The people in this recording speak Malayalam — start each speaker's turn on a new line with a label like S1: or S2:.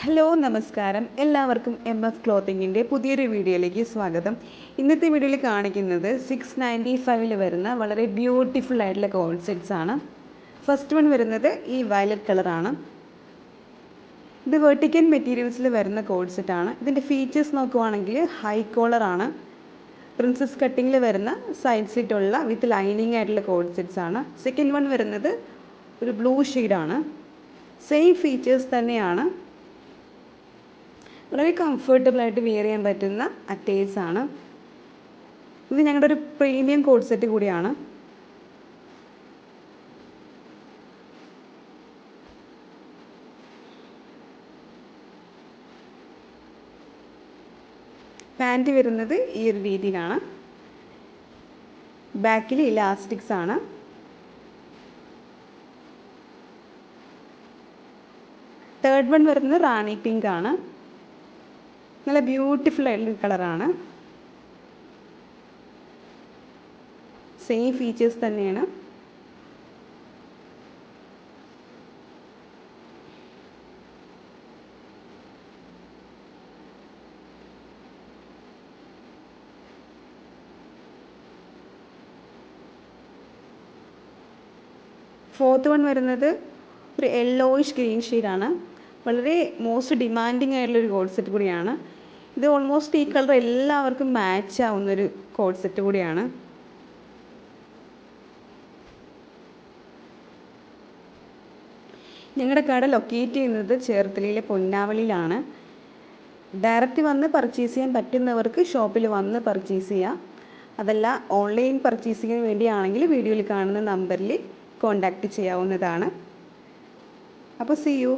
S1: ഹലോ നമസ്കാരം എല്ലാവർക്കും എഫ് ക്ലോത്തിങ്ങിൻ്റെ പുതിയൊരു വീഡിയോയിലേക്ക് സ്വാഗതം. ഇന്നത്തെ വീഡിയോയിൽ കാണിക്കുന്നത് 695 വരുന്ന വളരെ ബ്യൂട്ടിഫുൾ ആയിട്ടുള്ള കോഡ് സെറ്റ്സ് ആണ്. ഫസ്റ്റ് വൺ വരുന്നത് ഈ വയലറ്റ് കളറാണ്. ഇത് വെർട്ടിക്കൽ മെറ്റീരിയൽസിൽ വരുന്ന കോഡ് സെറ്റാണ്. ഇതിൻ്റെ ഫീച്ചേഴ്സ് നോക്കുവാണെങ്കിൽ ഹൈ കോളറാണ്, പ്രിൻസസ് കട്ടിങ്ങിൽ വരുന്ന സൈഡ് സ്ലിറ്റുള്ള വിത്ത് ലൈനിങ് ആയിട്ടുള്ള കോഡ് സെറ്റ്സ് ആണ്. സെക്കൻഡ് വൺ വരുന്നത് ഒരു ബ്ലൂ ഷെയ്ഡാണ്. സെയിം ഫീച്ചേഴ്സ് തന്നെയാണ്. വളരെ കംഫർട്ടബിളായിട്ട് വെയർ ചെയ്യാൻ പറ്റുന്ന അറ്റേഴ്സ് ആണ്. ഇത് ഞങ്ങളുടെ ഒരു പ്രീമിയം കോഡ് സെറ്റ് കൂടിയാണ്. പാൻറ് വരുന്നത് ഈ ഒരു രീതിയിലാണ്. ബാക്കിൽ ഇലാസ്റ്റിക്സ് ആണ്. തേർഡ് വൺ വരുന്നത് റാണി പിങ്ക് ആണ്. നല്ല ബ്യൂട്ടിഫുൾ ആയിട്ടുള്ള കളറാണ്. സെയിം ഫീച്ചേഴ്സ് തന്നെയാണ്. ഫോർത്ത് വൺ വരുന്നത് ഒരു യെല്ലോയിഷ് ഗ്രീൻ ഷെയ്ഡാണ്. വളരെ മോസ്റ്റ് ഡിമാൻഡിങ് ആയിട്ടുള്ളൊരു കോഡ് സെറ്റ് കൂടിയാണ്. ഇത് ഓൾമോസ്റ്റ് ഈ കളർ എല്ലാവർക്കും മാച്ച് ആവുന്നൊരു കോഡ് സെറ്റ് കൂടിയാണ്. ഞങ്ങളുടെ കട ലൊക്കേറ്റ് ചെയ്യുന്നത് ചേർത്തലയിലെ പൊന്നാവളിയിലാണ്. ഡയറക്റ്റ് വന്ന് പർച്ചേസ് ചെയ്യാൻ പറ്റുന്നവർക്ക് ഷോപ്പിൽ വന്ന് പർച്ചേസ് ചെയ്യാം. അതല്ല ഓൺലൈൻ പർച്ചേസിങ്ങിന് വേണ്ടിയാണെങ്കിൽ വീഡിയോയിൽ കാണുന്ന നമ്പറിൽ കോൺടാക്റ്റ് ചെയ്യാവുന്നതാണ്. അപ്പോൾ സീ യു.